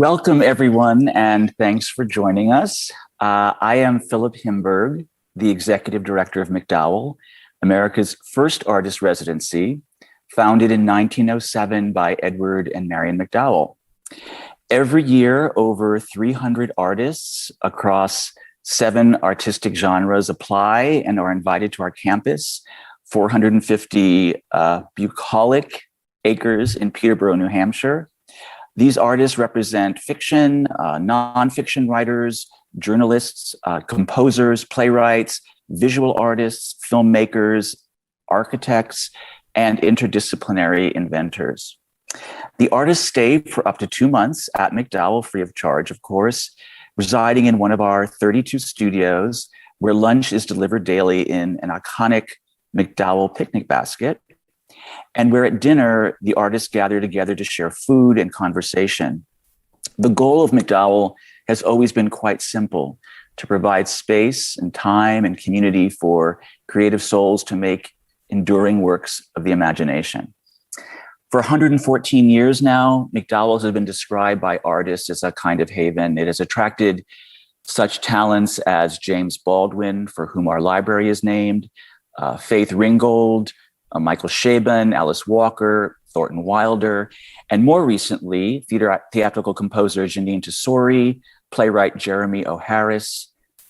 Welcome, everyone, and thanks for joining us. I am Philip Himberg, the Executive Director of MacDowell, America's first artist residency, founded in 1907 by Edward and Marion MacDowell. Every year, over 300 artists across 7 artistic genres apply and are invited to our campus, 450 bucolic acres in Peterborough, New Hampshire. These artists represent fiction, nonfiction writers, journalists, composers, playwrights, visual artists, filmmakers, architects, and interdisciplinary inventors. The artists stay for up to 2 months at MacDowell, free of charge, of course, residing in one of our 32 studios, where lunch is delivered daily in an iconic MacDowell picnic basket, and where at dinner, the artists gather together to share food and conversation. The goal of MacDowell has always been quite simple: to provide space and time and community for creative souls to make enduring works of the imagination. For 114 years now, MacDowell's has been described by artists as a kind of haven. It has attracted such talents as James Baldwin, for whom our library is named, Faith Ringgold, Michael Chabon, Alice Walker, Thornton Wilder, and more recently, theatrical composer Jeanine Tesori, playwright Jeremy O. Harris,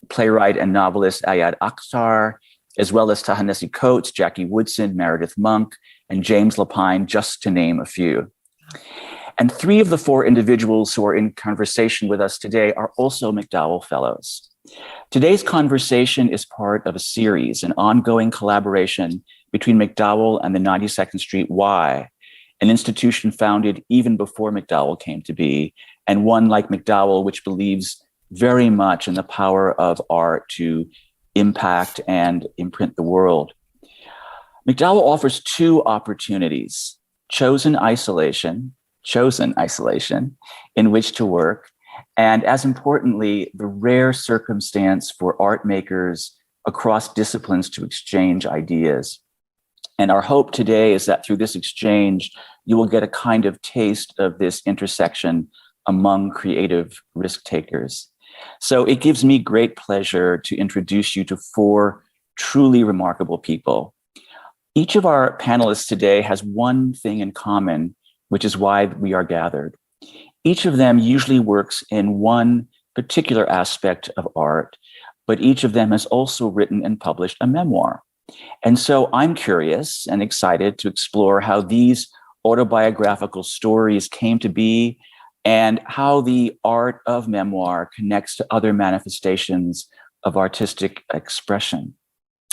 playwright and novelist Ayad Akhtar, as well as Ta-Nehisi Coates, Jackie Woodson, Meredith Monk, and James Lapine, just to name a few. And 3 of the 4 individuals who are in conversation with us today are also MacDowell Fellows. Today's conversation is part of a series, an ongoing collaboration between MacDowell and the 92nd Street Y, an institution founded even before MacDowell came to be, and one like MacDowell, which believes very much in the power of art to impact and imprint the world. MacDowell offers 2 opportunities: chosen isolation, in which to work, and as importantly, the rare circumstance for art makers across disciplines to exchange ideas. And our hope today is that through this exchange, you will get a kind of taste of this intersection among creative risk takers. So it gives me great pleasure to introduce you to 4 truly remarkable people. Each of our panelists today has one thing in common, which is why we are gathered. Each of them usually works in one particular aspect of art, but each of them has also written and published a memoir. And so I'm curious and excited to explore how these autobiographical stories came to be and how the art of memoir connects to other manifestations of artistic expression.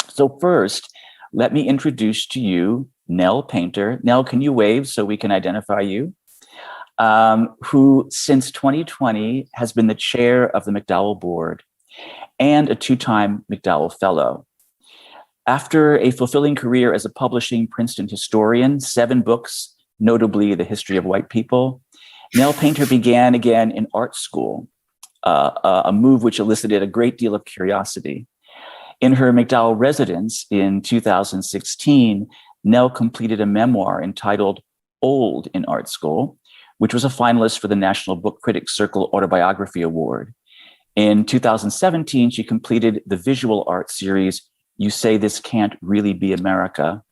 So first, let me introduce to you Nell Painter. Nell, can you wave so we can identify you? Who since 2020 has been the chair of the MacDowell Board and a 2-time MacDowell Fellow. After a fulfilling career as a publishing Princeton historian, 7 books, notably The History of White People, Nell Painter began again in art school, a move which elicited a great deal of curiosity. In her MacDowell residence in 2016, Nell completed a memoir entitled Old in Art School, which was a finalist for the National Book Critics Circle Autobiography Award. In 2017, she completed the visual art series You Say This Can't Really Be America.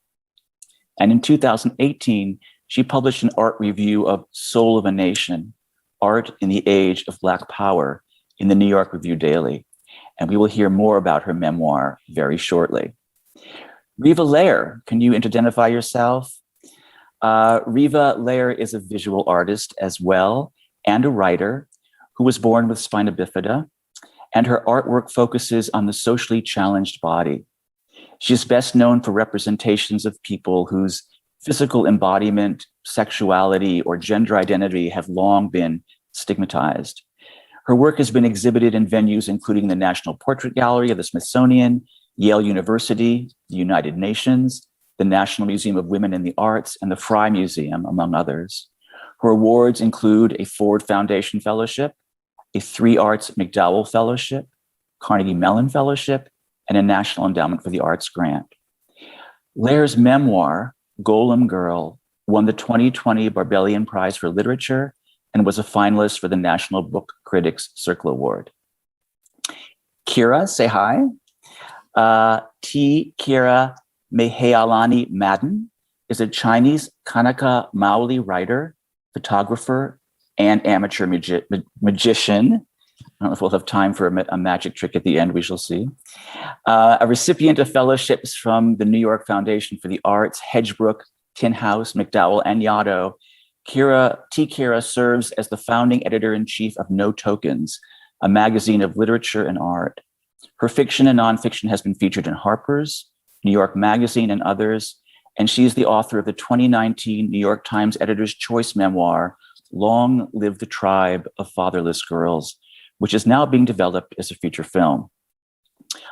And in 2018, she published an art review of Soul of a Nation, Art in the Age of Black Power in the New York Review Daily. And we will hear more about her memoir very shortly. Riva Lehrer, can you identify yourself? Riva Lehrer is a visual artist as well, and a writer who was born with spina bifida, and her artwork focuses on the socially challenged body. She is best known for representations of people whose physical embodiment, sexuality, or gender identity have long been stigmatized. Her work has been exhibited in venues including the National Portrait Gallery of the Smithsonian, Yale University, the United Nations, the National Museum of Women in the Arts, and the Frye Museum, among others. Her awards include a Ford Foundation Fellowship, a 3 Arts MacDowell Fellowship, Carnegie Mellon Fellowship, and a National Endowment for the Arts grant. Lehrer's memoir, Golem Girl, won the 2020 Barbellion Prize for Literature and was a finalist for the National Book Critics Circle Award. Kira, say hi. T Kira Madden is a Chinese Kanaka Maoli writer, photographer, and amateur magician. I don't know if we'll have time for a magic trick at the end, we shall see. A recipient of fellowships from the New York Foundation for the Arts, Hedgebrook, Tin House, MacDowell, and Yaddo, T Kira serves as the founding editor-in-chief of No Tokens, a magazine of literature and art. Her fiction and nonfiction has been featured in Harper's, New York Magazine, and others, and she is the author of the 2019 New York Times Editor's Choice memoir, Long Live the Tribe of Fatherless Girls, which is now being developed as a feature film.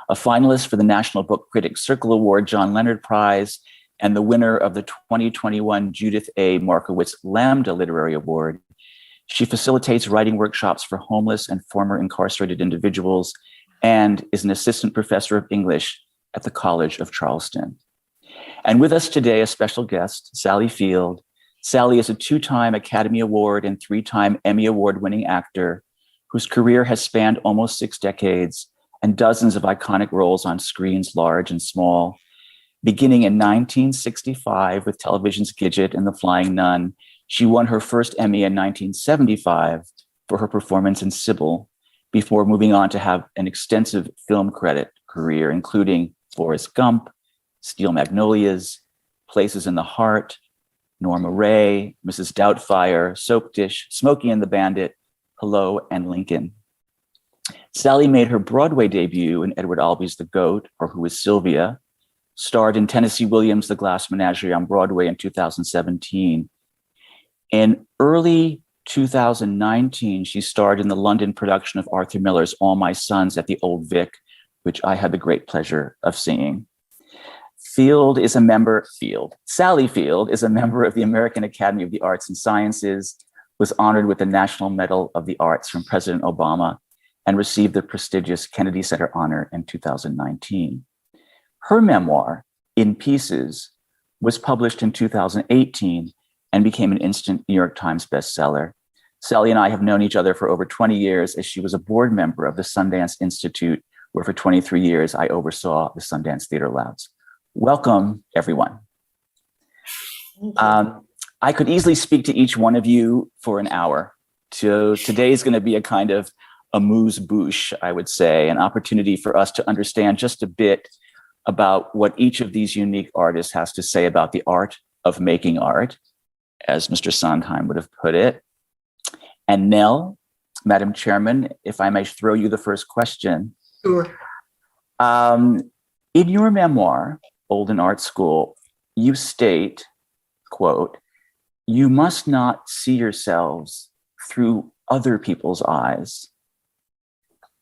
A finalist for the National Book Critics Circle Award, John Leonard Prize, and the winner of the 2021 Judith A. Markowitz Lambda Literary Award. She facilitates writing workshops for homeless and former incarcerated individuals and is an assistant professor of English at the College of Charleston. And with us today, a special guest, Sally Field. Sally is a 2-time Academy Award and 3-time Emmy Award-winning actor whose career has spanned almost 6 decades and dozens of iconic roles on screens large and small. Beginning in 1965 with television's Gidget and The Flying Nun, she won her first Emmy in 1975 for her performance in Sybil, before moving on to have an extensive film credit career, including Forrest Gump, Steel Magnolias, Places in the Heart, Norma Ray, Mrs. Doubtfire, Soap Dish, Smokey and the Bandit, Hello, and Lincoln. Sally made her Broadway debut in Edward Albee's The Goat, or Who is Sylvia, starred in Tennessee Williams' The Glass Menagerie on Broadway in 2017. In early 2019, she starred in the London production of Arthur Miller's All My Sons at the Old Vic, which I had the great pleasure of seeing. Sally Field is a member of the American Academy of the Arts and Sciences, was honored with the National Medal of the Arts from President Obama, and received the prestigious Kennedy Center honor in 2019. Her memoir, In Pieces, was published in 2018 and became an instant New York Times bestseller. Sally and I have known each other for over 20 years as she was a board member of the Sundance Institute, where for 23 years I oversaw the Sundance Theater Labs. Welcome, everyone. I could easily speak to each one of you for an hour. So today is going to be a kind of amuse-bouche, I would say, an opportunity for us to understand just a bit about what each of these unique artists has to say about the art of making art, as Mr. Sondheim would have put it. And Nell, Madam Chairman, if I may throw you the first question. Sure. In your memoir, Old in Art School, you state, quote, "You must not see yourselves through other people's eyes."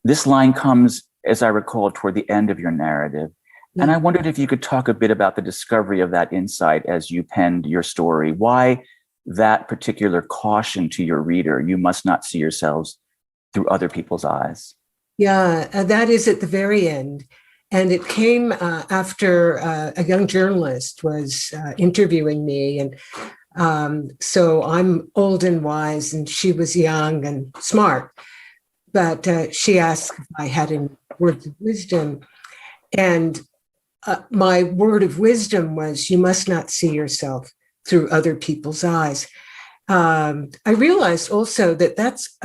This line comes, as I recall, toward the end of your narrative. And I wondered if you could talk a bit about the discovery of that insight as you penned your story. Why that particular caution to your reader, you must not see yourselves through other people's eyes? Yeah, that is at the very end. And it came after a young journalist was interviewing me. And so I'm old and wise, and she was young and smart. But she asked if I had any words of wisdom. And my word of wisdom was, you must not see yourself through other people's eyes. I realized also that that's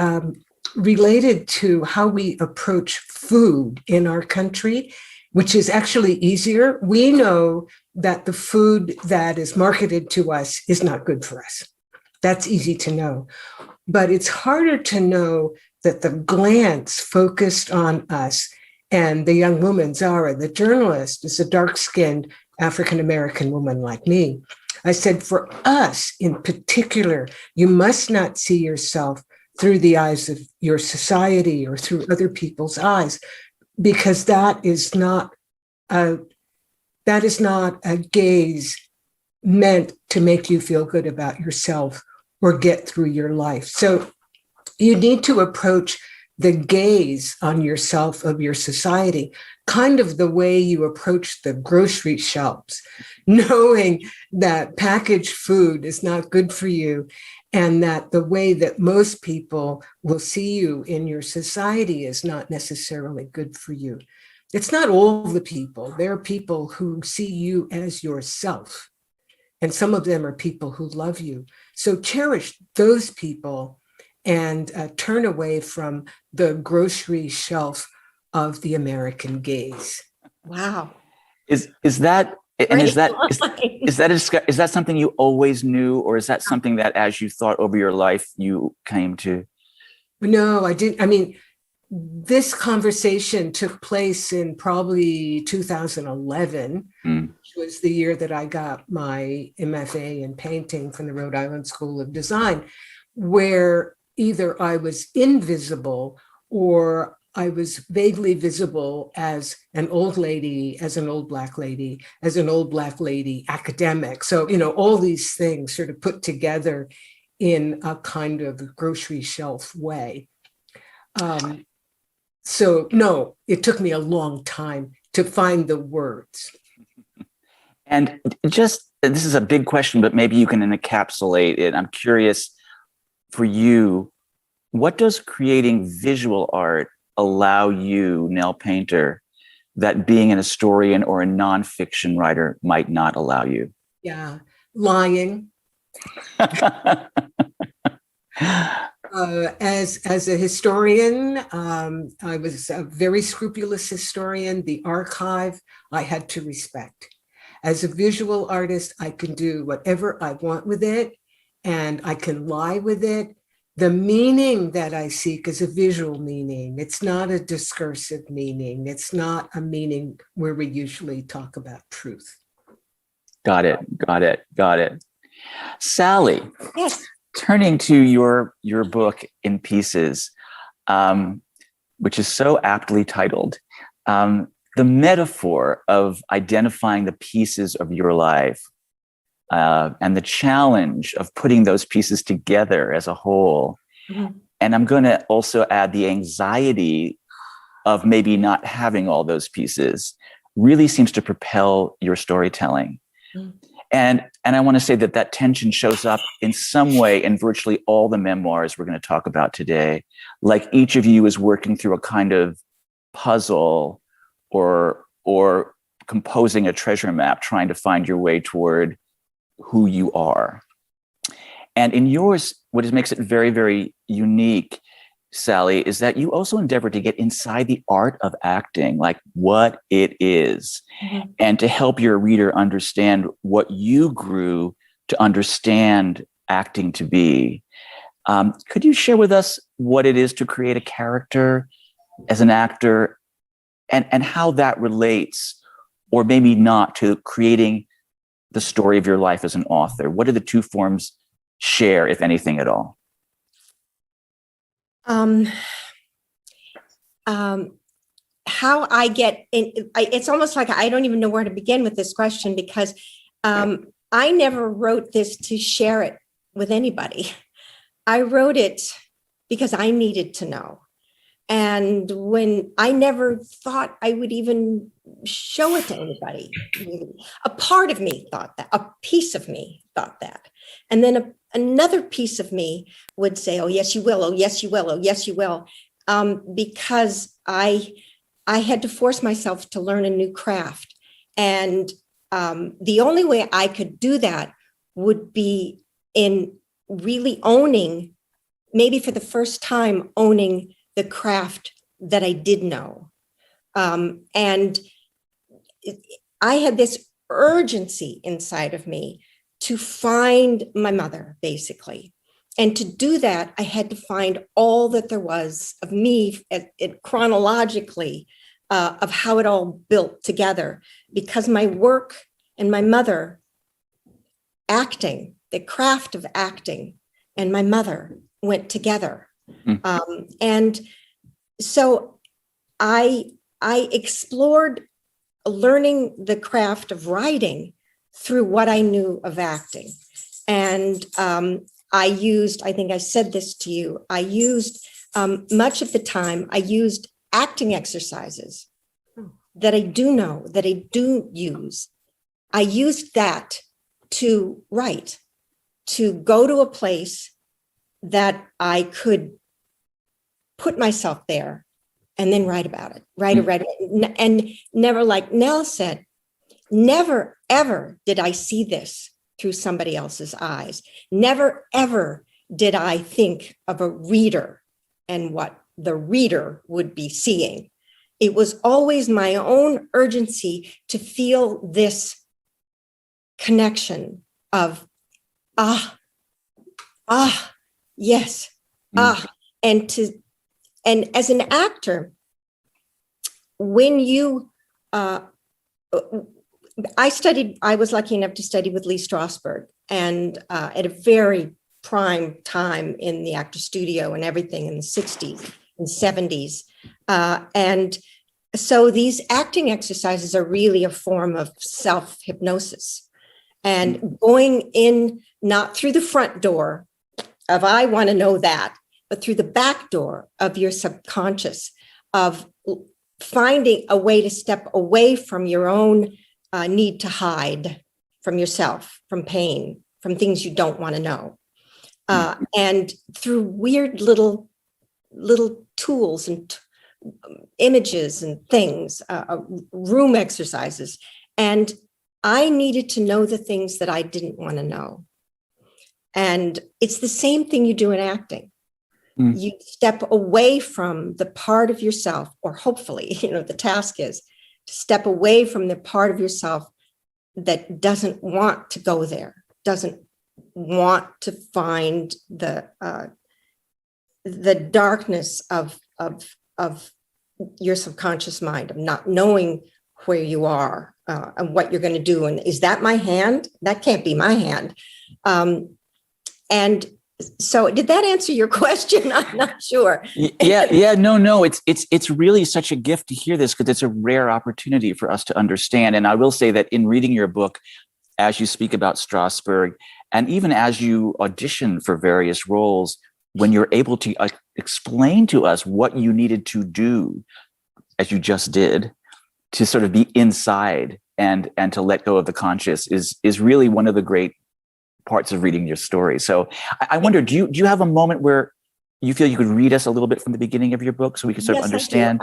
related to how we approach food in our country, which is actually easier. We know that the food that is marketed to us is not good for us. That's easy to know. But it's harder to know that the glance focused on us, and the young woman, Zara, the journalist, is a dark-skinned African-American woman like me. I said, for us in particular, you must not see yourself through the eyes of your society or through other people's eyes, because that is not a gaze meant to make you feel good about yourself or get through your life. So you need to approach the gaze on yourself of your society, kind of the way you approach the grocery shelves, knowing that packaged food is not good for you, and that the way that most people will see you in your society is not necessarily good for you. It's not all the people. There are people who see you as yourself, and some of them are people who love you. So cherish those people and turn away from the grocery shelf of the American gaze. Wow. Is that and is that something you always knew, or is that something that as you thought over your life you came to? No, I didn't. I mean, this conversation took place in probably 2011, which was the year that I got my MFA in painting from the Rhode Island School of Design, where either I was invisible or I was vaguely visible as an old lady, as an old Black lady, as an old Black lady academic. So, all these things sort of put together in a kind of grocery shelf way. So no, it took me a long time to find the words. And this is a big question, but maybe you can encapsulate it. I'm curious, for you, what does creating visual art allow you, Nell Painter, that being an historian or a nonfiction writer might not allow you? Yeah, lying. As a historian, I was a very scrupulous historian. The archive I had to respect. As a visual artist, I can do whatever I want with it, and I can lie with it. The meaning that I seek is a visual meaning. It's not a discursive meaning. It's not a meaning where we usually talk about truth. Got it. Sally. Yes. Turning to your book, In Pieces, which is so aptly titled, the metaphor of identifying the pieces of your life and the challenge of putting those pieces together as a whole. Mm-hmm. And I'm going to also add the anxiety of maybe not having all those pieces really seems to propel your storytelling. Mm-hmm. And I want to say that tension shows up in some way in virtually all the memoirs we're going to talk about today. Like each of you is working through a kind of puzzle or composing a treasure map, trying to find your way toward who you are. And in yours, what makes it very, very unique, Sally, is that you also endeavor to get inside the art of acting, like what it is, mm-hmm. and to help your reader understand what you grew to understand acting to be. Could you share with us what it is to create a character as an actor and how that relates, or maybe not, to creating the story of your life as an author? What do the two forms share, if anything at all? How I get in, it's almost like I don't even know where to begin with this question, because I never wrote this to share it with anybody. I wrote it because I needed to know. And when I never thought I would even show it to anybody, a part of me thought that, a piece of me thought that. And then another piece of me would say, oh, yes, you will. Oh, yes, you will. Oh, yes, you will. Because I had to force myself to learn a new craft. And the only way I could do that would be in really owning, maybe for the first time, owning the craft that I did know. And I had this urgency inside of me to find my mother, basically. And to do that, I had to find all that there was of me chronologically, of how it all built together. Because my work and my mother, acting, the craft of acting, and my mother went together. And so I explored learning the craft of writing through what I knew of acting. And I think I said this to you, I used much of the time I used acting exercises that I do know, that I do use. I used that to write, to go to a place that I could put myself there and then write about it, write. And never, like Nell said, never, ever did I see this through somebody else's eyes. Never, ever did I think of a reader and what the reader would be seeing. It was always my own urgency to feel this connection of, yes, and as an actor, when you, I was lucky enough to study with Lee Strasberg, and at a very prime time in the actor studio and everything in the 60s and 70s. And so these acting exercises are really a form of self-hypnosis, and going in, not through the front door of I want to know that, but through the back door of your subconscious, of finding a way to step away from your own need to hide from yourself, from pain, from things you don't want to know. And through weird little tools and images and things, room exercises. And I needed to know the things that I didn't want to know. And it's the same thing you do in acting. You step away from the part of yourself, or hopefully, the task is to step away from the part of yourself that doesn't want to go there, doesn't want to find the darkness of your subconscious mind, of not knowing where you are and what you're going to do. And is that my hand? That can't be my hand. And so did that answer your question? I'm not sure. No. It's really such a gift to hear this, because it's a rare opportunity for us to understand. And I will say that in reading your book, as you speak about Strasberg, and even as you audition for various roles, when you're able to explain to us what you needed to do, as you just did, to sort of be inside and to let go of the conscious is really one of the great parts of reading your story. So I wonder, do you have a moment where you feel you could read us a little bit from the beginning of your book so we can sort of understand?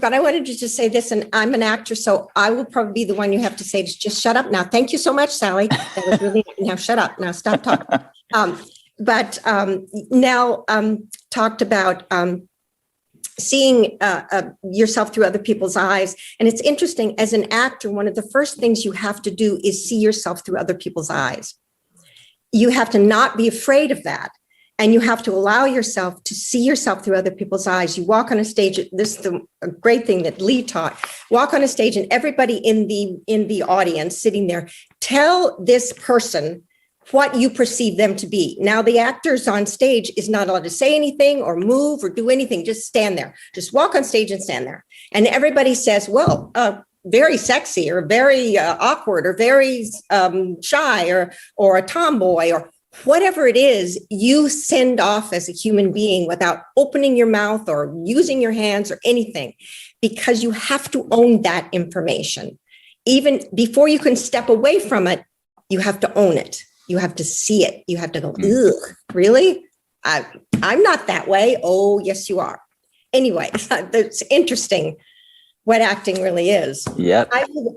But I wanted to just say this, and I'm an actor, so I will probably be the one you have to say, just shut up now. Thank you so much, Sally. That was really, now shut up. Now stop talking. But Nell talked about seeing yourself through other people's eyes. And it's interesting, as an actor, one of the first things you have to do is see yourself through other people's eyes. You have to not be afraid of that. And you have to allow yourself to see yourself through other people's eyes. You walk on a stage, this is a great thing that Lee taught, walk on a stage and everybody in the audience sitting there, tell this person what you perceive them to be. Now, the actors on stage is not allowed to say anything or move or do anything, just stand there. Just walk on stage and stand there. And everybody says, well, very sexy or very awkward or very shy or a tomboy or whatever it is, you send off as a human being without opening your mouth or using your hands or anything, because you have to own that information. Even before you can step away from it, you have to own it. You have to see it. You have to go, ugh, really? I'm not that way. Oh, yes, you are. Anyway, it's interesting what acting really is. Yep.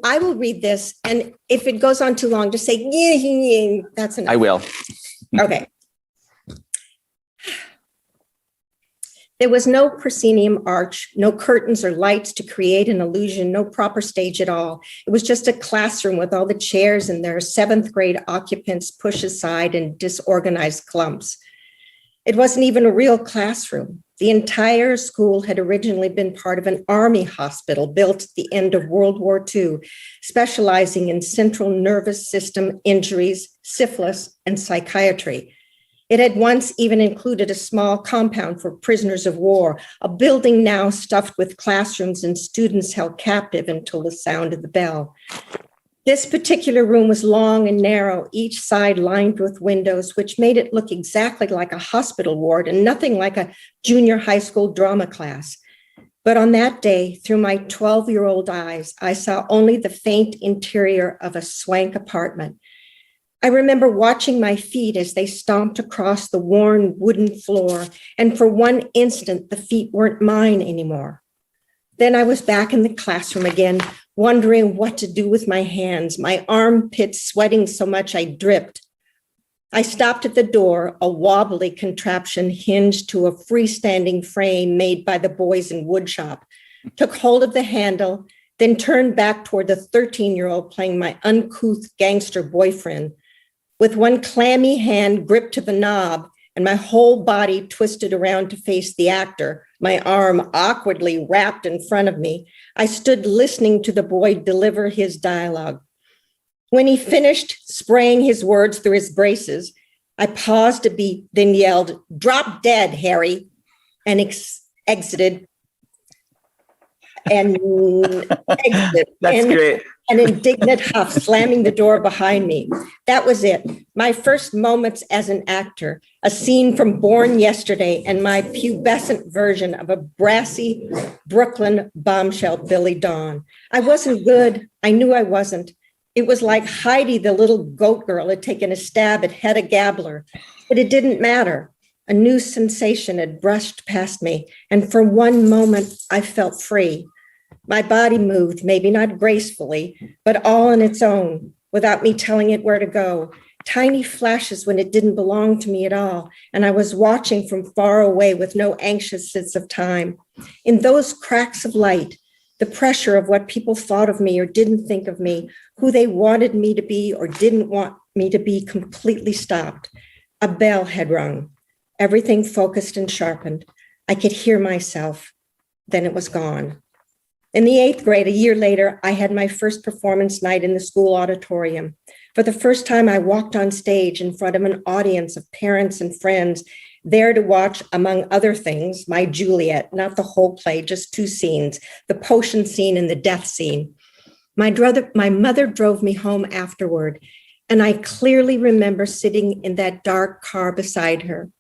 I will read this. And if it goes on too long, just say, yeah, that's enough. I will. Okay. There was no proscenium arch, no curtains or lights to create an illusion, no proper stage at all. It was just a classroom with all the chairs and their seventh grade occupants pushed aside in disorganized clumps. It wasn't even a real classroom. The entire school had originally been part of an army hospital built at the end of World War II, specializing in central nervous system injuries, syphilis, and psychiatry. It had once even included a small compound for prisoners of war, a building now stuffed with classrooms and students held captive until the sound of the bell. This particular room was long and narrow, each side lined with windows, which made it look exactly like a hospital ward and nothing like a junior high school drama class. But on that day, through my 12-year-old eyes, I saw only the faint interior of a swank apartment. I remember watching my feet as they stomped across the worn wooden floor, and for one instant, the feet weren't mine anymore. Then I was back in the classroom again, wondering what to do with my hands, my armpits sweating so much I dripped. I stopped at the door, a wobbly contraption hinged to a freestanding frame made by the boys in woodshop, took hold of the handle, then turned back toward the 13-year-old playing my uncouth gangster boyfriend. With one clammy hand gripped to the knob and my whole body twisted around to face the actor, my arm awkwardly wrapped in front of me, I stood listening to the boy deliver his dialogue. When he finished spraying his words through his braces, I paused a beat, then yelled, "Drop dead, Harry," and exited. And exited. That's great. An indignant huff, slamming the door behind me. That was it. My first moments as an actor, a scene from Born Yesterday, and my pubescent version of a brassy Brooklyn bombshell Billy Dawn. I wasn't good. I knew I wasn't. It was like Heidi, the little goat girl, had taken a stab at Hedda Gabler, but it didn't matter. A new sensation had brushed past me, and for one moment, I felt free. My body moved, maybe not gracefully, but all on its own, without me telling it where to go. Tiny flashes when it didn't belong to me at all, and I was watching from far away with no anxious sense of time. In those cracks of light, the pressure of what people thought of me or didn't think of me, who they wanted me to be or didn't want me to be, completely stopped. A bell had rung. Everything focused and sharpened. I could hear myself. Then it was gone. In the 8th grade, a year later, I had my first performance night in the school auditorium. For the first time, I walked on stage in front of an audience of parents and friends there to watch, among other things, my Juliet, not the whole play, just 2 scenes, the potion scene and the death scene. My mother drove me home afterward, and I clearly remember sitting in that dark car beside her.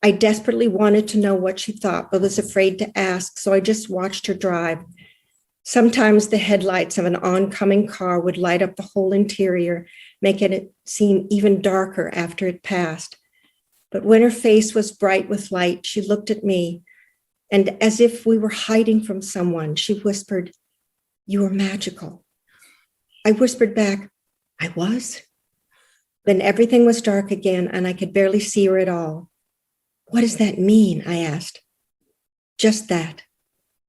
I desperately wanted to know what she thought, but was afraid to ask, so I just watched her drive. Sometimes the headlights of an oncoming car would light up the whole interior, making it seem even darker after it passed. But when her face was bright with light, she looked at me, and as if we were hiding from someone, she whispered, "You are magical." I whispered back, "I was?" Then everything was dark again, and I could barely see her at all. "What does that mean?" I asked. Just that.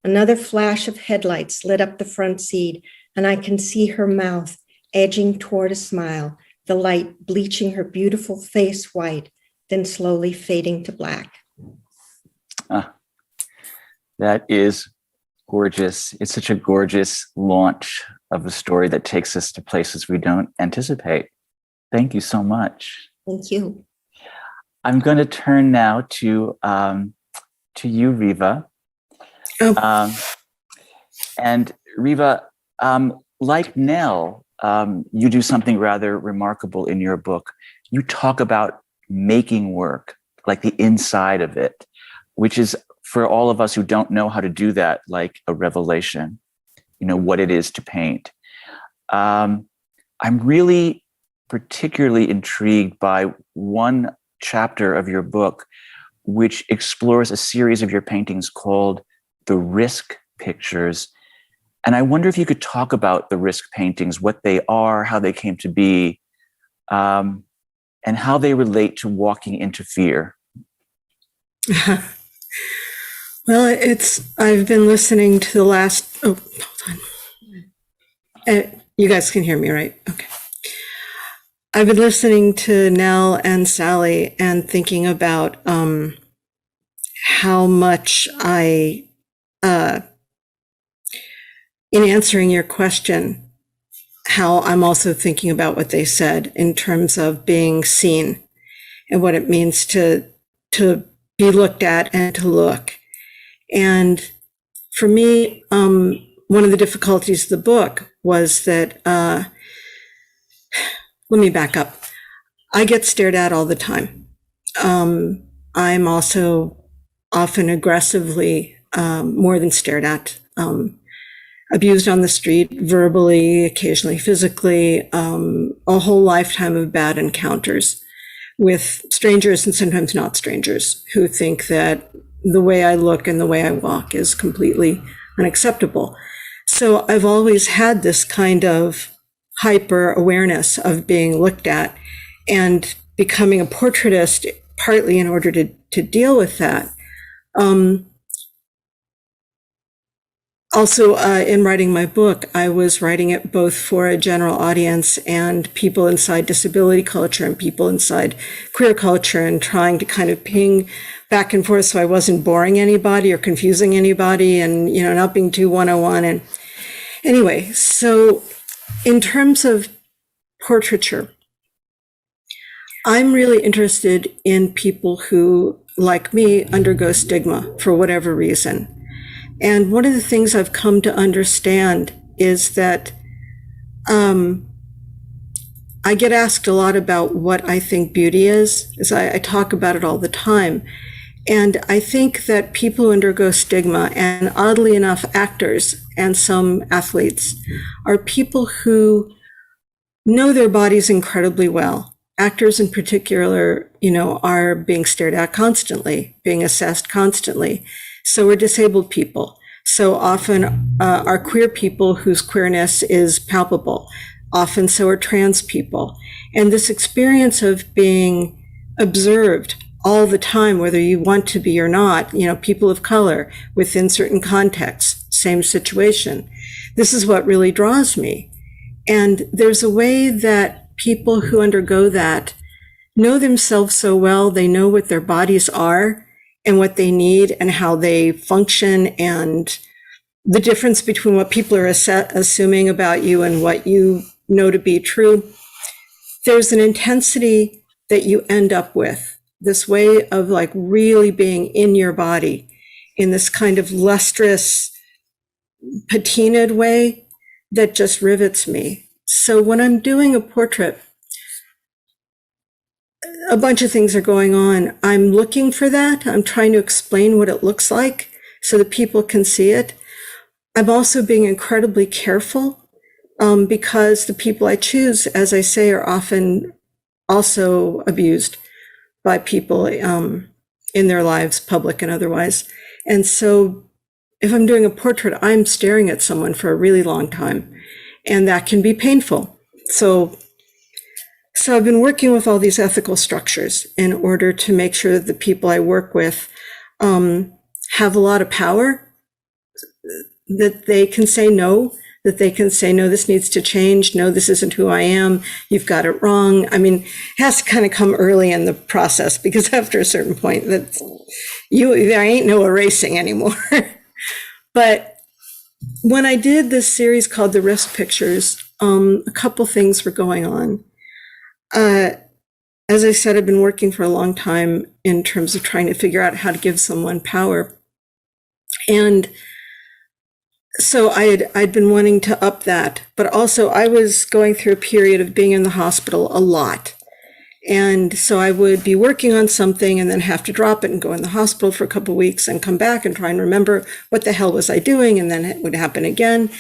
Another flash of headlights lit up the front seat, and I can see her mouth edging toward a smile, the light bleaching her beautiful face white, then slowly fading to black. That is gorgeous. It's such a gorgeous launch of a story that takes us to places we don't anticipate. Thank you so much. Thank you. I'm going to turn now to you, Riva. And Riva, like Nell, you do something rather remarkable in your book. You talk about making work, like the inside of it, which is, for all of us who don't know how to do that, like a revelation, what it is to paint. I'm really particularly intrigued by one chapter of your book, which explores a series of your paintings called the Risk Pictures. And I wonder if you could talk about the Risk paintings, what they are, how they came to be, and how they relate to walking into fear. Well, I've been listening to the last, hold on. You guys can hear me, right? Okay. I've been listening to Nell and Sally and thinking about how much in answering your question, how I'm also thinking about what they said in terms of being seen and what it means to be looked at and to look. And for me, one of the difficulties of the book was that let me back up. I get stared at all the time. I'm also often aggressively, more than stared at, abused on the street, verbally, occasionally physically, a whole lifetime of bad encounters with strangers and sometimes not strangers who think that the way I look and the way I walk is completely unacceptable. So I've always had this kind of hyper awareness of being looked at, and becoming a portraitist partly in order to deal with that. Also, in writing my book, I was writing it both for a general audience and people inside disability culture and people inside queer culture, and trying to kind of ping back and forth so I wasn't boring anybody or confusing anybody, and, you know, not being too 101. And anyway, so in terms of portraiture, I'm really interested in people who, like me, undergo stigma for whatever reason. And one of the things I've come to understand is that I get asked a lot about what I think beauty is, as I talk about it all the time. And I think that people who undergo stigma, and oddly enough, actors and some athletes, are people who know their bodies incredibly well. Actors in particular, you know, are being stared at constantly, being assessed constantly. So are disabled people. So often are queer people whose queerness is palpable. Often so are trans people. And this experience of being observed all the time, whether you want to be or not, you know, people of color within certain contexts, same situation. This is what really draws me. And there's a way that people who undergo that know themselves so well, they know what their bodies are and what they need and how they function, and the difference between what people are assuming about you and what you know to be true. There's an intensity that you end up with, this way of like really being in your body in this kind of lustrous, patinaed way that just rivets me. So when I'm doing a portrait, a bunch of things are going on. I'm looking for that. I'm trying to explain what it looks like so that people can see it. I'm also being incredibly careful because the people I choose, as I say, are often also abused by people in their lives, public and otherwise. And so if I'm doing a portrait, I'm staring at someone for a really long time, and that can be painful. So I've been working with all these ethical structures in order to make sure that the people I work with have a lot of power, that they can say no, this needs to change. No, this isn't who I am. You've got it wrong. I mean, it has to kind of come early in the process, because after a certain point there ain't no erasing anymore. But when I did this series called The Risk Pictures, a couple things were going on. As I said, I've been working for a long time in terms of trying to figure out how to give someone power. And so I'd been wanting to up that, but also I was going through a period of being in the hospital a lot. And so I would be working on something and then have to drop it and go in the hospital for a couple of weeks and come back and try and remember what the hell was I doing, and then it would happen again.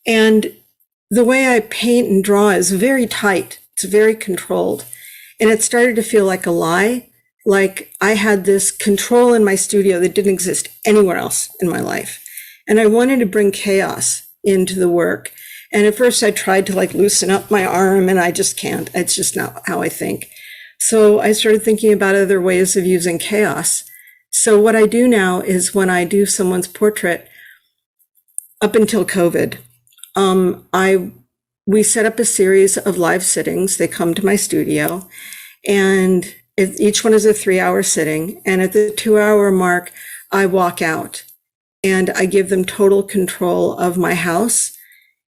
And the way I paint and draw is very tight. It's very controlled. And it started to feel like a lie, like I had this control in my studio that didn't exist anywhere else in my life. And I wanted to bring chaos into the work. And at first I tried to like loosen up my arm, and I just can't. It's just not how I think. So I started thinking about other ways of using chaos. So what I do now is when I do someone's portrait, up until COVID, we set up a series of live sittings. They come to my studio, and each one is a 3-hour sitting. And at the 2-hour mark, I walk out and I give them total control of my house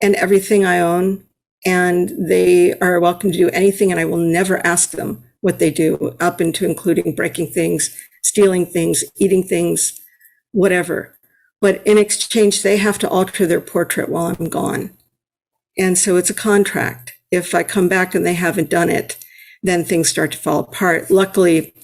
and everything I own. And they are welcome to do anything, and I will never ask them what they do, up into including breaking things, stealing things, eating things, whatever. But in exchange, they have to alter their portrait while I'm gone. And so it's a contract. if I come back and they haven't done it, then things start to fall apart. Luckily,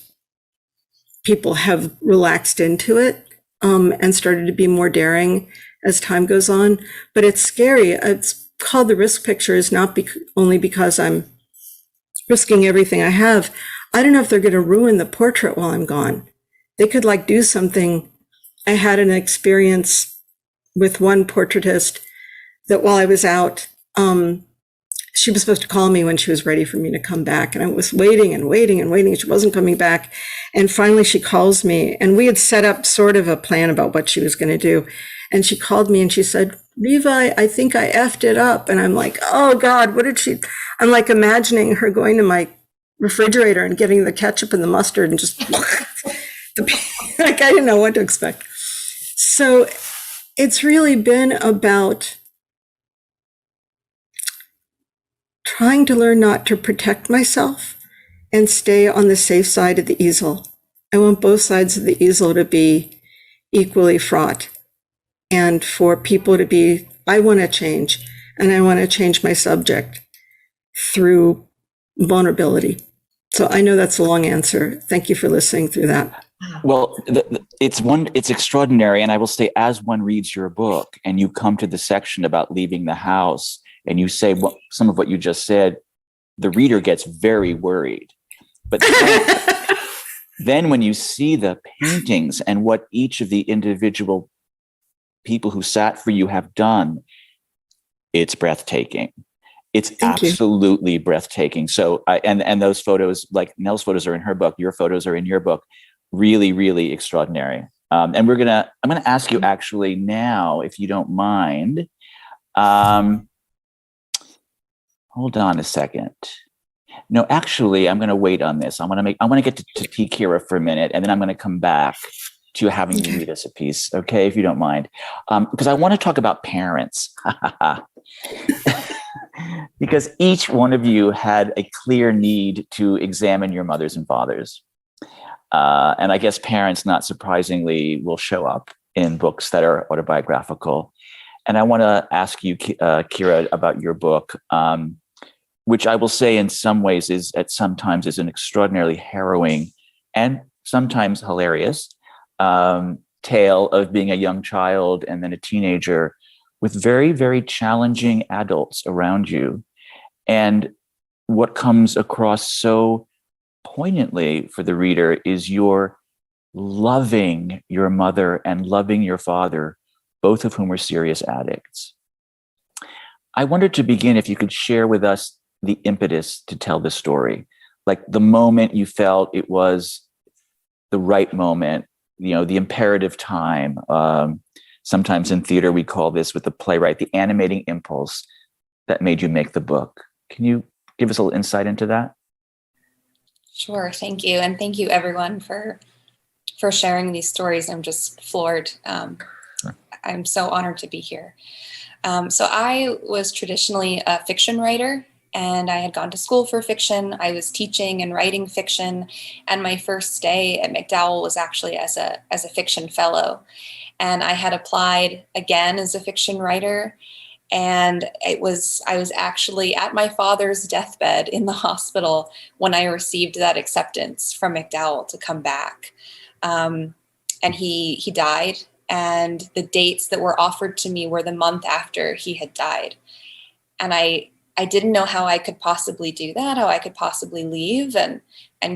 people have relaxed into it and started to be more daring as time goes on. But it's scary. It's called the risk pictures, not only because I'm risking everything I have. I don't know if they're going to ruin the portrait while I'm gone. They could like do something. I had an experience with one portraitist that while I was out, she was supposed to call me when she was ready for me to come back. And I was waiting and waiting and waiting. She wasn't coming back. And finally she calls me, and we had set up sort of a plan about what she was going to do. And she called me and she said, Riva, I think I effed it up. And I'm like, oh God, what did she? I'm like imagining her going to my refrigerator and getting the ketchup and the mustard and just like, I didn't know what to expect. So it's really been about trying to learn not to protect myself and stay on the safe side of the easel. I want both sides of the easel to be equally fraught, and for people to be, I want to change, and I want to change my subject through vulnerability. So I know that's a long answer. Thank you for listening through that. Well, it's extraordinary. And I will say, as one reads your book and you come to the section about leaving the house and you say some of what you just said, the reader gets very worried. But then when you see the paintings and what each of the individual people who sat for you have done, it's breathtaking. It's absolutely breathtaking. So, and those photos, like Nell's photos are in her book, your photos are in your book, really, really extraordinary. And I'm going to ask you actually now, if you don't mind, hold on a second. No, actually, I'm going to wait on this. I want to get to T Kira for a minute, and then I'm going to come back to having you read us a piece. Okay. If you don't mind, because I want to talk about parents. Because each one of you had a clear need to examine your mothers and fathers. And I guess parents, not surprisingly, will show up in books that are autobiographical. And I want to ask you, Kira, about your book, which I will say in some ways sometimes is an extraordinarily harrowing and sometimes hilarious tale of being a young child and then a teenager with very, very challenging adults around you. And what comes across so poignantly for the reader is your loving your mother and loving your father, both of whom were serious addicts. I wanted to begin if you could share with us the impetus to tell this story, like the moment you felt it was the right moment, the imperative time. Sometimes in theater, we call this with the playwright, the animating impulse that made you make the book. Can you give us a little insight into that? Sure. Thank you. And thank you everyone for sharing these stories. I'm just floored. Sure. I'm so honored to be here. So I was traditionally a fiction writer, and I had gone to school for fiction. I was teaching and writing fiction. And my first day at MacDowell was actually as a fiction fellow. And I had applied again as a fiction writer. And I was actually at my father's deathbed in the hospital when I received that acceptance from MacDowell to come back. And he died. And the dates that were offered to me were the month after he had died. And I didn't know how I could possibly do that, how I could possibly leave and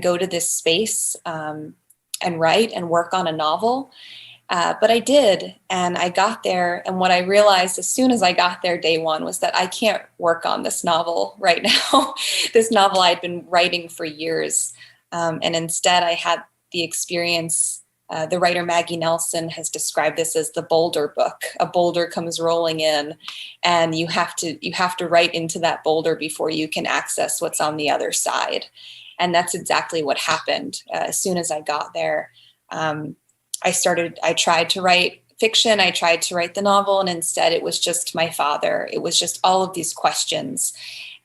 go to this space and write and work on a novel. But I did, and I got there, and what I realized as soon as I got there day one was that I can't work on this novel right now, this novel I'd been writing for years. And instead I had the experience, the writer Maggie Nelson has described this as the boulder book. A boulder comes rolling in, and you have to write into that boulder before you can access what's on the other side. And that's exactly what happened. As soon as I got there, I tried to write fiction. I tried to write the novel, and instead it was just my father. It was just all of these questions.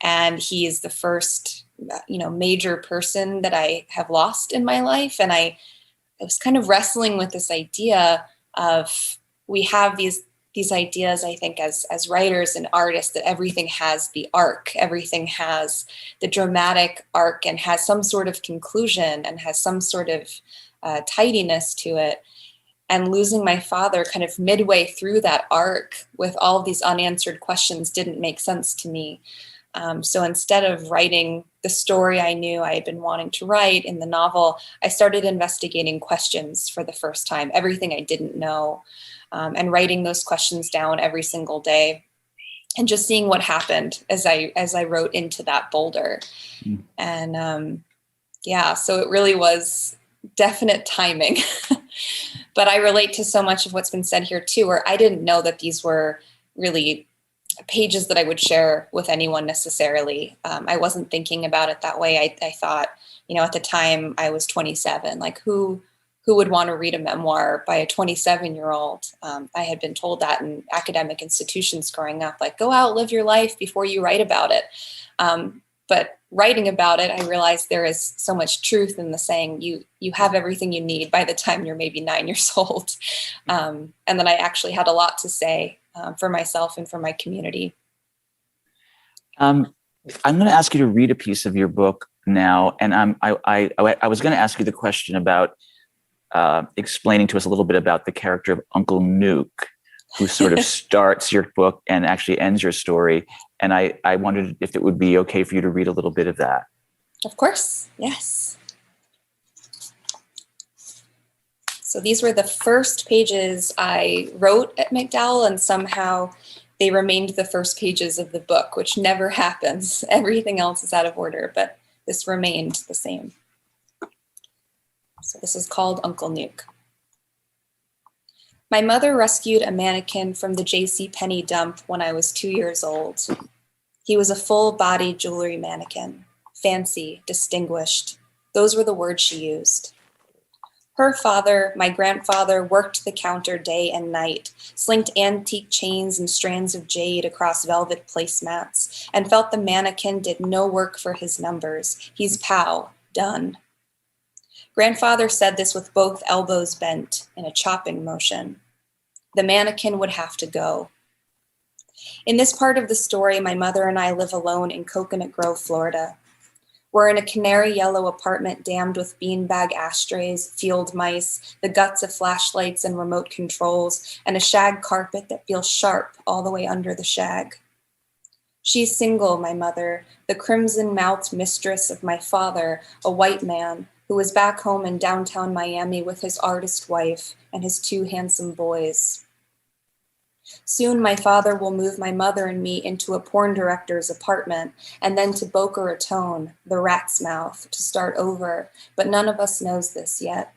And he is the first, major person that I have lost in my life. And I was kind of wrestling with this idea of we have these these ideas, I think, as writers and artists, that everything has the arc, everything has the dramatic arc and has some sort of conclusion and has some sort of tidiness to it. And losing my father kind of midway through that arc with all of these unanswered questions didn't make sense to me. So instead of writing the story I knew I had been wanting to write in the novel, I started investigating questions for the first time, everything I didn't know, and writing those questions down every single day, and just seeing what happened as I wrote into that boulder. And so it really was definite timing. But I relate to so much of what's been said here too, where I didn't know that these were really pages that I would share with anyone necessarily. I wasn't thinking about it that way. I thought, at the time I was 27, like who would want to read a memoir by a 27-year-old? I had been told that in academic institutions growing up, like, go out, live your life before you write about it. But writing about it, I realized there is so much truth in the saying, you have everything you need by the time you're maybe 9 years old. And then I actually had a lot to say for myself and for my community. I'm going to ask you to read a piece of your book now. And I was going to ask you the question about explaining to us a little bit about the character of Uncle Nuke, who sort of starts your book and actually ends your story. And I wondered if it would be okay for you to read a little bit of that. Of course, yes. So these were the first pages I wrote at MacDowell, and somehow they remained the first pages of the book, which never happens. Everything else is out of order, but this remained the same. So this is called Uncle Nuke. My mother rescued a mannequin from the JCPenney dump when I was 2 years old. He was a full-body jewelry mannequin, fancy, distinguished. Those were the words she used. Her father, my grandfather, worked the counter day and night, slinked antique chains and strands of jade across velvet placemats, and felt the mannequin did no work for his numbers. He's pow, done. Grandfather said this with both elbows bent in a chopping motion. The mannequin would have to go. In this part of the story, my mother and I live alone in Coconut Grove, Florida. We're in a canary yellow apartment dammed with beanbag ashtrays, field mice, the guts of flashlights and remote controls, and a shag carpet that feels sharp all the way under the shag. She's single, my mother, the crimson-mouthed mistress of my father, a white man, who was back home in downtown Miami with his artist wife and his 2 handsome boys. Soon my father will move my mother and me into a porn director's apartment, and then to Boca Raton, the rat's mouth, to start over, but none of us knows this yet.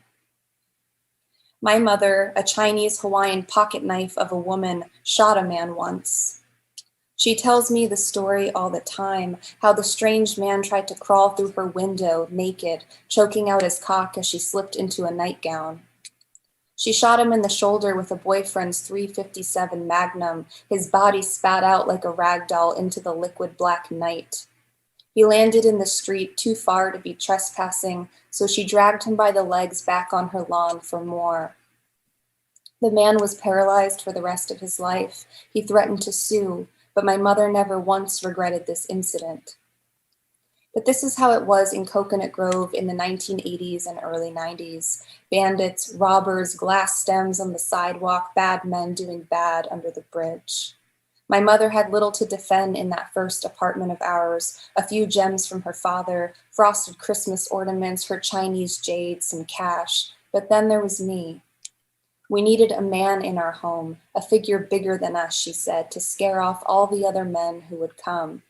My mother, a Chinese Hawaiian pocket knife of a woman, shot a man once. She tells me the story all the time, how the strange man tried to crawl through her window, naked, choking out his cock as she slipped into a nightgown. She shot him in the shoulder with a boyfriend's .357 Magnum, his body spat out like a rag doll into the liquid black night. He landed in the street too far to be trespassing, so she dragged him by the legs back on her lawn for more. The man was paralyzed for the rest of his life. He threatened to sue, but my mother never once regretted this incident. But this is how it was in Coconut Grove in the 1980s and early 90s. Bandits, robbers, glass stems on the sidewalk, bad men doing bad under the bridge. My mother had little to defend in that first apartment of ours, a few gems from her father, frosted Christmas ornaments, her Chinese jade, some cash. But then there was me. We needed a man in our home, a figure bigger than us, she said, to scare off all the other men who would come.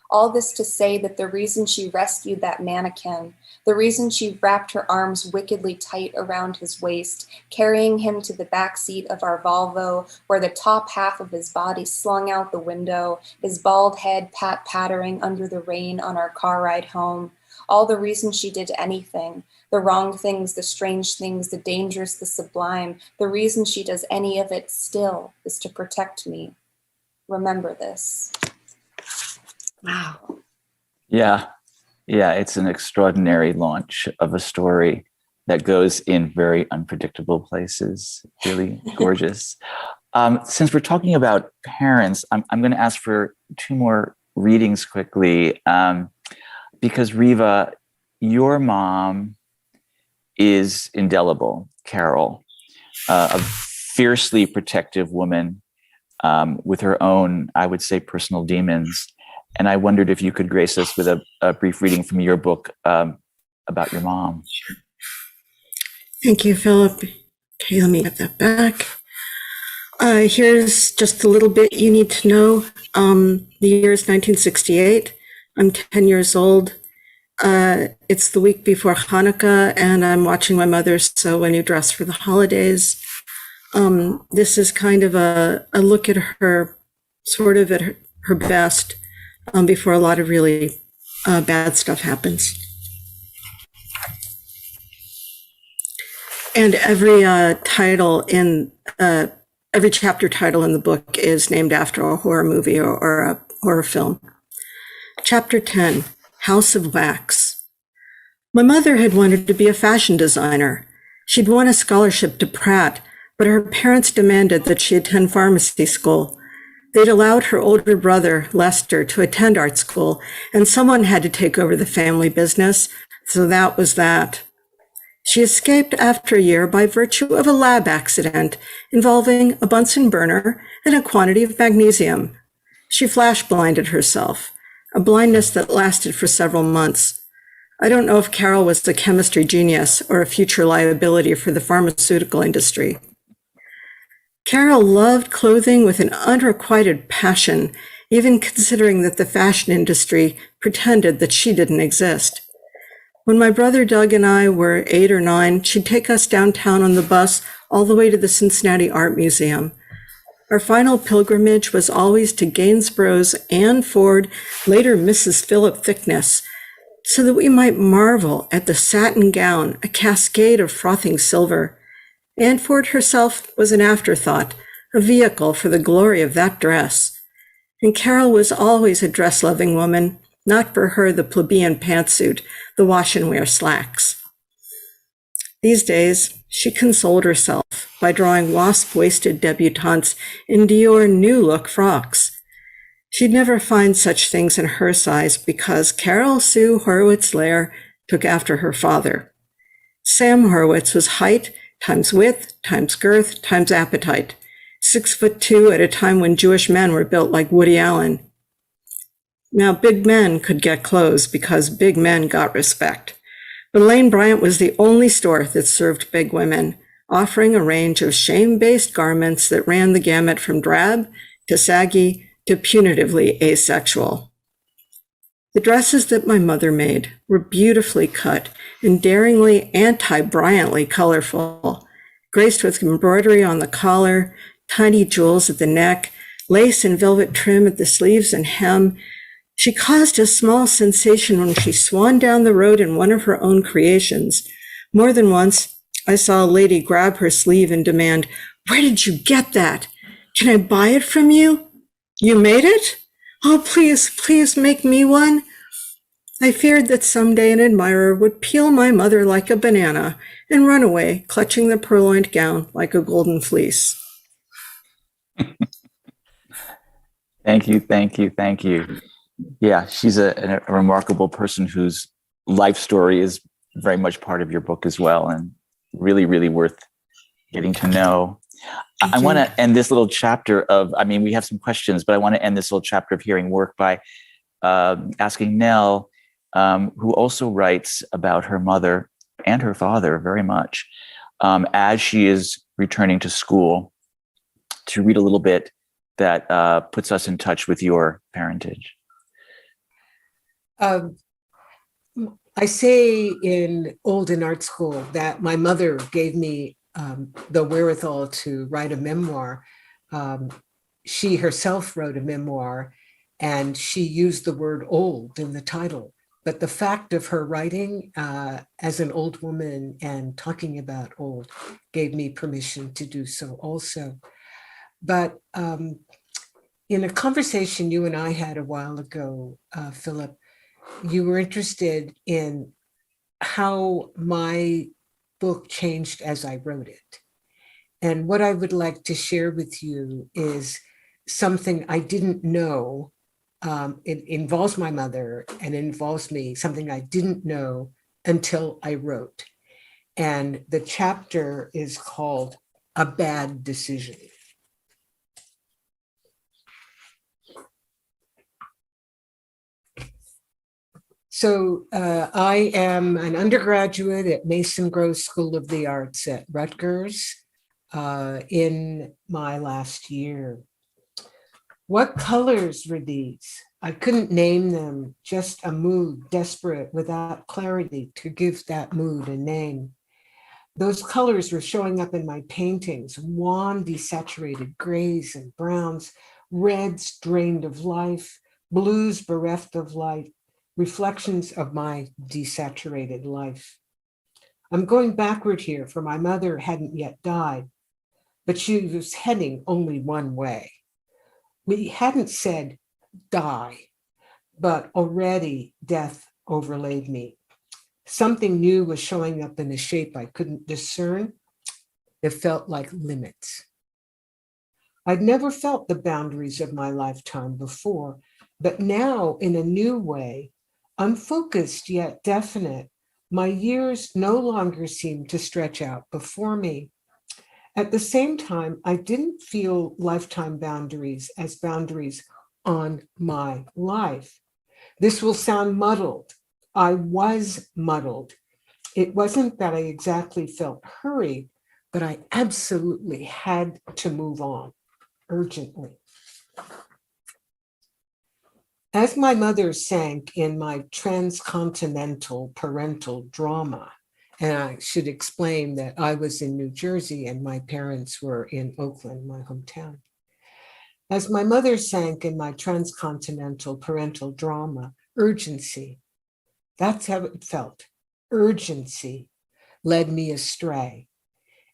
All this to say that the reason she rescued that mannequin, the reason she wrapped her arms wickedly tight around his waist, carrying him to the back seat of our Volvo, where the top half of his body slung out the window, his bald head pat-pattering under the rain on our car ride home, all the reason she did anything, the wrong things, the strange things, the dangerous, the sublime, the reason she does any of it still is to protect me. Remember this. Wow. Yeah. It's an extraordinary launch of a story that goes in very unpredictable places. Really gorgeous. Since we're talking about parents, I'm going to ask for two more readings quickly, because Riva, your mom is indelible, Carol, a fiercely protective woman with her own, I would say, personal demons. And I wondered if you could grace us with a brief reading from your book about your mom. Thank you, Philip. Okay, let me get that back. Here's just a little bit you need to know. The year is 1968. I'm 10 years old. It's the week before Hanukkah, and I'm watching my mother sew a new dress for the holidays. This is kind of a look at her, sort of at her best, before a lot of really bad stuff happens. And every every chapter title in the book is named after a horror movie or a horror film. Chapter 10, House of Wax. My mother had wanted to be a fashion designer. She'd won a scholarship to Pratt, but her parents demanded that she attend pharmacy school. They'd allowed her older brother, Lester, to attend art school, and someone had to take over the family business, so that was that. She escaped after a year by virtue of a lab accident involving a Bunsen burner and a quantity of magnesium. She flash blinded herself, a blindness that lasted for several months. I don't know if Carol was a chemistry genius or a future liability for the pharmaceutical industry. Carol loved clothing with an unrequited passion, even considering that the fashion industry pretended that she didn't exist. When my brother Doug and I were 8 or 9, she'd take us downtown on the bus all the way to the Cincinnati Art Museum. Our final pilgrimage was always to Gainsborough's Anne Ford, later Mrs. Philip Thickness, so that we might marvel at the satin gown, a cascade of frothing silver. Anne Ford herself was an afterthought, a vehicle for the glory of that dress. And Carol was always a dress-loving woman, not for her the plebeian pantsuit, the wash-and-wear slacks. These days, she consoled herself by drawing wasp-waisted debutantes in Dior new-look frocks. She'd never find such things in her size because Carol Sue Horowitz-Lehrer took after her father. Sam Horowitz was height times width times girth times appetite, 6'2" at a time when Jewish men were built like Woody Allen. Now, big men could get clothes because big men got respect. But Lane Bryant was the only store that served big women, offering a range of shame-based garments that ran the gamut from drab to saggy to punitively asexual. The dresses that my mother made were beautifully cut and daringly anti-Bryantly colorful, graced with embroidery on the collar, tiny jewels at the neck, lace and velvet trim at the sleeves and hem. She caused a small sensation when she swanned down the road in one of her own creations. More than once, I saw a lady grab her sleeve and demand, "Where did you get that? Can I buy it from you? You made it? Oh, please, please make me one." I feared that someday an admirer would peel my mother like a banana and run away, clutching the purloined gown like a golden fleece. Thank you, thank you, thank you. Yeah, she's a remarkable person whose life story is very much part of your book as well, and really, really worth getting to know. I want to end this little chapter of, we have some questions, but I want to end this little chapter of hearing work by asking Nell, who also writes about her mother and her father very much, as she is returning to school, to read a little bit that puts us in touch with your parentage. I say in Olden Art School that my mother gave me the wherewithal to write a memoir. She herself wrote a memoir, and she used the word old in the title. But the fact of her writing as an old woman and talking about old gave me permission to do so also. But in a conversation you and I had a while ago, Philip, you were interested in how my book changed as I wrote it. And what I would like to share with you is something I didn't know. It involves my mother and it involves me, something I didn't know until I wrote. And the chapter is called A Bad Decision. So I am an undergraduate at Mason Gross School of the Arts at Rutgers in my last year. What colors were these? I couldn't name them, just a mood, desperate, without clarity to give that mood a name. Those colors were showing up in my paintings, wan, desaturated grays and browns, reds drained of life, blues bereft of light, reflections of my desaturated life. I'm going backward here, for my mother hadn't yet died, but she was heading only one way. We hadn't said die, but already death overlaid me. Something new was showing up in a shape I couldn't discern. It felt like limits. I'd never felt the boundaries of my lifetime before, but now in a new way, unfocused yet definite, my years no longer seemed to stretch out before me. At the same time, I didn't feel lifetime boundaries as boundaries on my life. This will sound muddled. I was muddled. It wasn't that I exactly felt hurried, but I absolutely had to move on urgently. As my mother sank in my transcontinental parental drama, and I should explain that I was in New Jersey and my parents were in Oakland, my hometown. As my mother sank in my transcontinental parental drama, urgency, that's how it felt. Urgency led me astray.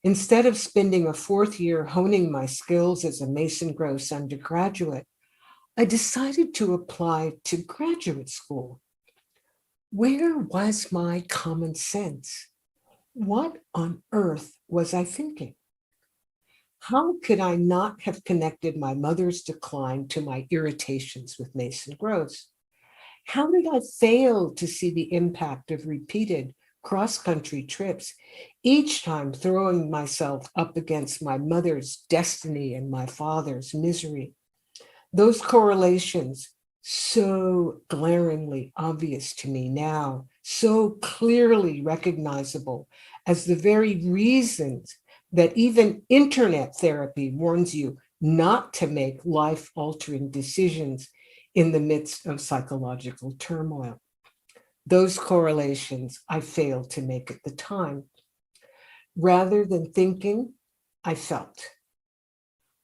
Instead of spending a fourth year honing my skills as a Mason Gross undergraduate, I decided to apply to graduate school. Where was my common sense? What on earth was I thinking? How could I not have connected my mother's decline to my irritations with Mason Gross? How did I fail to see the impact of repeated cross-country trips, each time throwing myself up against my mother's destiny and my father's misery? Those correlations, so glaringly obvious to me now, so clearly recognizable as the very reasons that even internet therapy warns you not to make life-altering decisions in the midst of psychological turmoil. Those correlations I failed to make at the time. Rather than thinking, I felt.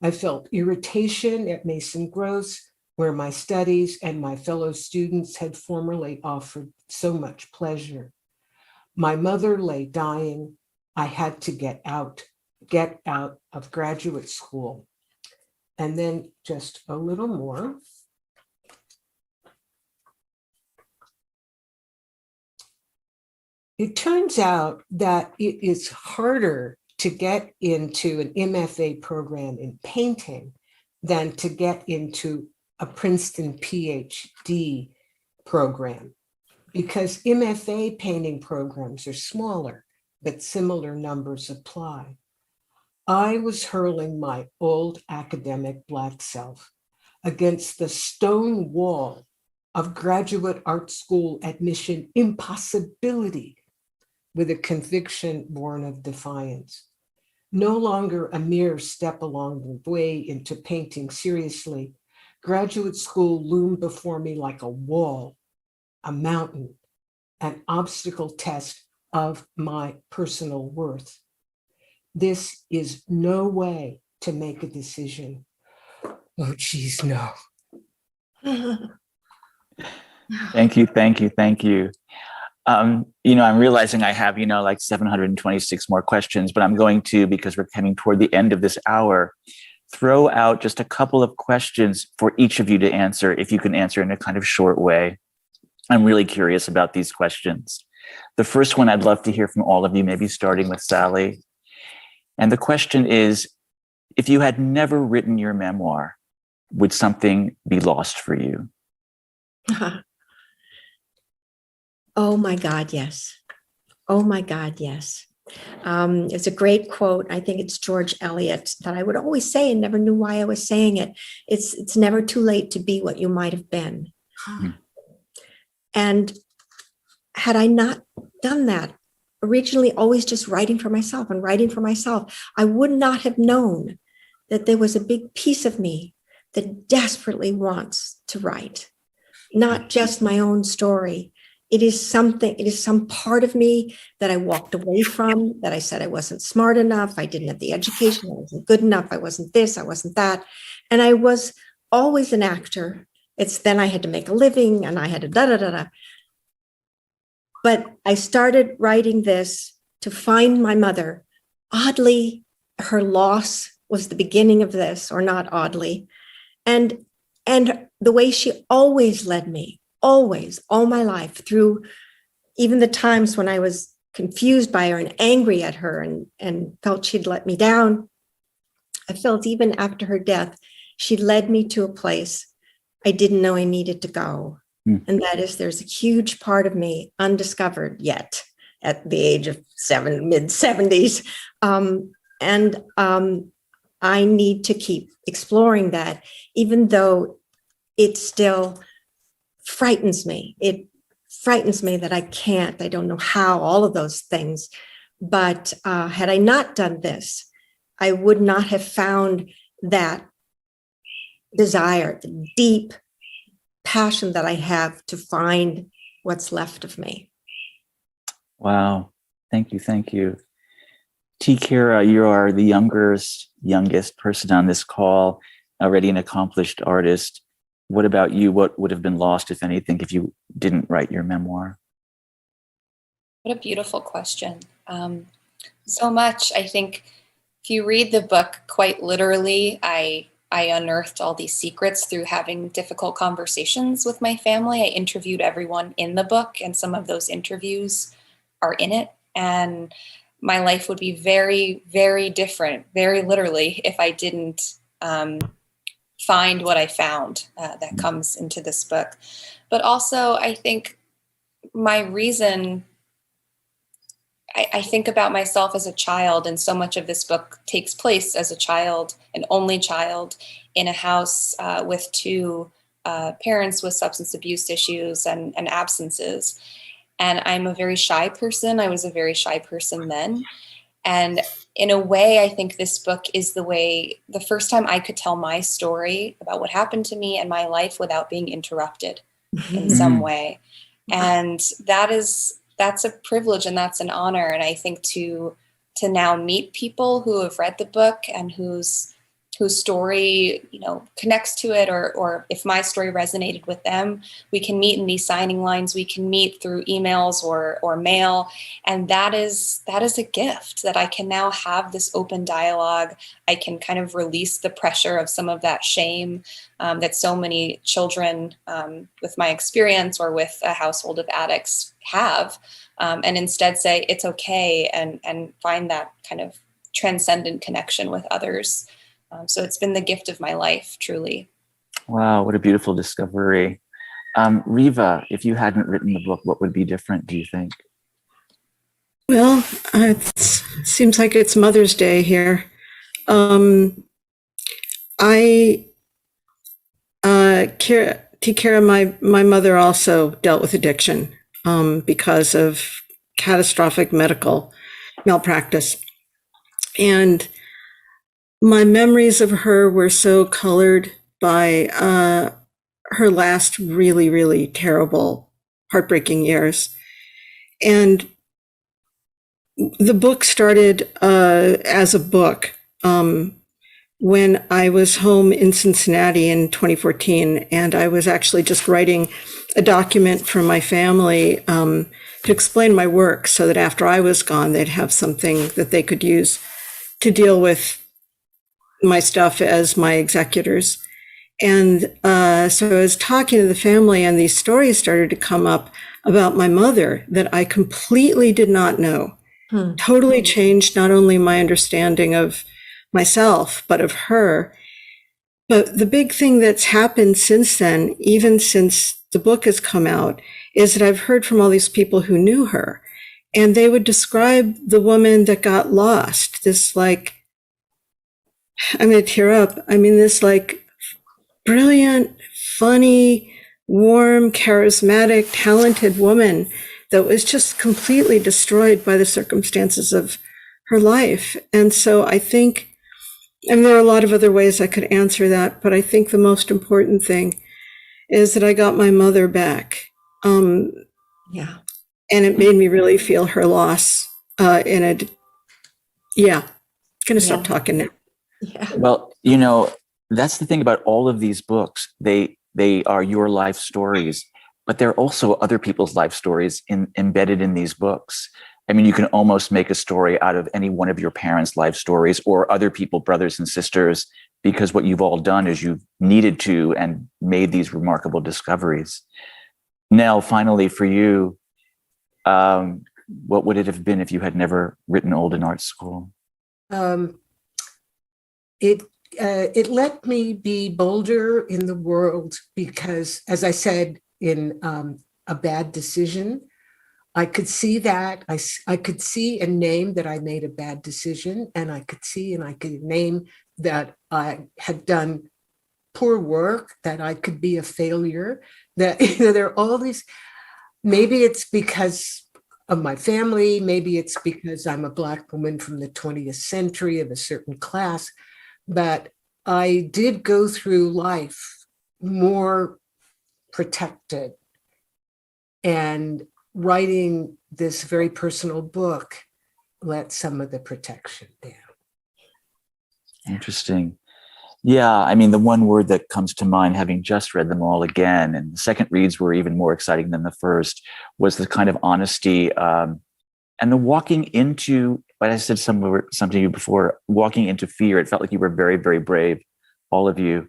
I felt irritation at Mason Gross, where my studies and my fellow students had formerly offered so much pleasure. My mother lay dying. I had to get out of graduate school. And then just a little more. It turns out that it is harder to get into an MFA program in painting than to get into a Princeton PhD program, because MFA painting programs are smaller, but similar numbers apply. I was hurling my old academic Black self against the stone wall of graduate art school admission impossibility, with a conviction born of defiance. No longer a mere step along the way into painting seriously, graduate school loomed before me like a wall, a mountain, an obstacle test of my personal worth. This is no way to make a decision. Oh, geez, no. Thank you, thank you, thank you. I'm realizing I have, like 726 more questions, but I'm going to, because we're coming toward the end of this hour, throw out just a couple of questions for each of you to answer, if you can answer in a kind of short way. I'm really curious about these questions. The first one I'd love to hear from all of you, maybe starting with Sally. And the question is, if you had never written your memoir, would something be lost for you? Oh my God, yes. Oh my God, yes. It's a great quote. I think it's George Eliot that I would always say and never knew why I was saying it. It's never too late to be what you might have been. And had I not done that, originally always just writing for myself and writing for myself, I would not have known that there was a big piece of me that desperately wants to write, not just my own story. It is some part of me that I walked away from, that I said I wasn't smart enough, I didn't have the education, I wasn't good enough, I wasn't this, I wasn't that. And I was always an actor. It's then I had to make a living and I had to da-da-da-da. But I started writing this to find my mother. Oddly, her loss was the beginning of this, or not oddly. And the way she always led me, always, all my life, through even the times when I was confused by her and angry at her and felt she'd let me down. I felt even after her death, she led me to a place I didn't know I needed to go. And that is, there's a huge part of me undiscovered yet at the age of mid-70s. I need to keep exploring that, even though it still frightens me. It frightens me that I don't know how, all of those things. But had I not done this, I would not have found that desire, the deep passion that I have to find what's left of me. Wow. Thank you. Thank you. T Kira, you are the youngest person on this call, already an accomplished artist. What about you? What would have been lost, if anything, if you didn't write your memoir? What a beautiful question. So much. I think if you read the book quite literally, I unearthed all these secrets through having difficult conversations with my family. I interviewed everyone in the book, and some of those interviews are in it. And my life would be very, very different, very literally, if I didn't find what I found that comes into this book. But also, I think my reason, I think about myself as a child, and so much of this book takes place as a child, an only child, in a house with two parents with substance abuse issues and absences. And I'm a very shy person. I was a very shy person then. And in a way, I think this book is the first time I could tell my story about what happened to me and my life without being interrupted in some way. And that's a privilege and that's an honor. And I think to now meet people who have read the book and whose story, connects to it, or if my story resonated with them, we can meet in these signing lines, we can meet through emails or mail. And that is a gift, that I can now have this open dialogue. I can kind of release the pressure of some of that shame that so many children with my experience or with a household of addicts have, and instead say it's okay and find that kind of transcendent connection with others. So it's been the gift of my life, truly. Wow, what a beautiful discovery. Riva, if you hadn't written the book, what would be different, do you think? Well, it seems like it's Mother's Day here. T Kira, my mother also dealt with addiction because of catastrophic medical malpractice. And my memories of her were so colored by her last really, really terrible, heartbreaking years. And the book started as a book when I was home in Cincinnati in 2014, and I was actually just writing a document for my family to explain my work so that after I was gone, they'd have something that they could use to deal with my stuff as my executors. And so I was talking to the family, and these stories started to come up about my mother that I completely did not know. totally changed not only my understanding of myself, but of her. But the big thing that's happened since then, even since the book has come out, is that I've heard from all these people who knew her, and they would describe the woman that got lost, this like, I'm going to tear up. I mean, this like brilliant, funny, warm, charismatic, talented woman that was just completely destroyed by the circumstances of her life. And so I think, and there are a lot of other ways I could answer that, but I think the most important thing is that I got my mother back. Yeah. And it made me really feel her loss gonna stop talking now. Yeah. Well, that's the thing about all of these books. They are your life stories, but they're also other people's life stories embedded in these books. I mean, you can almost make a story out of any one of your parents' life stories or other people, brothers and sisters, because what you've all done is you've needed to and made these remarkable discoveries. Nell, finally for you, what would it have been if you had never written Old in Art School? It let me be bolder in the world because, as I said, in A Bad Decision, I could see that. I could see and name that I made a bad decision, and I could see and I could name that I had done poor work, that I could be a failure, that there are all these, maybe it's because of my family, maybe it's because I'm a Black woman from the 20th century of a certain class, but I did go through life more protected, and writing this very personal book let some of the protection down. Interesting. Yeah, I mean, the one word that comes to mind, having just read them all again, and the second reads were even more exciting than the first, was the kind of honesty and the walking into, what I said something to you before, walking into fear. It felt like you were very, very brave, all of you.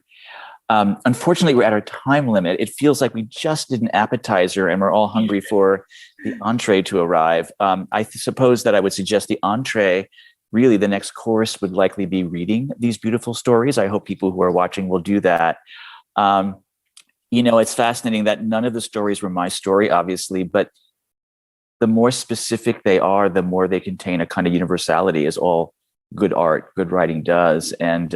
Unfortunately, we're at our time limit. It feels like we just did an appetizer and we're all hungry for the entree to arrive. I suppose that I would suggest the entree, really the next course would likely be reading these beautiful stories. I hope people who are watching will do that. It's fascinating that none of the stories were my story, obviously, but the more specific they are, the more they contain a kind of universality, as all good art, good writing does. And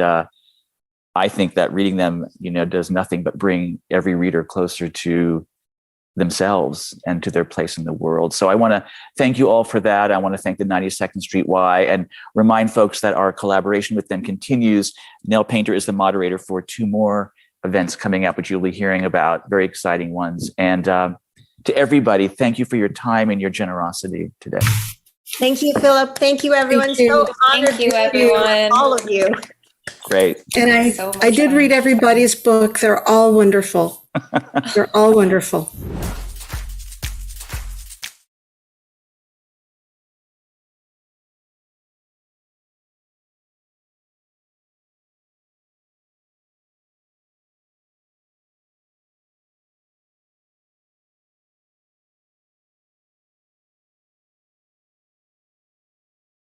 I think that reading them, does nothing but bring every reader closer to themselves and to their place in the world. So I want to thank you all for that. I want to thank the 92nd Street Y and remind folks that our collaboration with them continues. Nell Painter is the moderator for 2 more events coming up, which you'll be hearing about, very exciting ones. And to everybody, thank you for your time and your generosity today. Thank you, Philip. Thank you, everyone. Thank you. So honored Thank you, to everyone. all of you. Great. And So much I did fun. read everybody's book. They're all wonderful. They're all wonderful.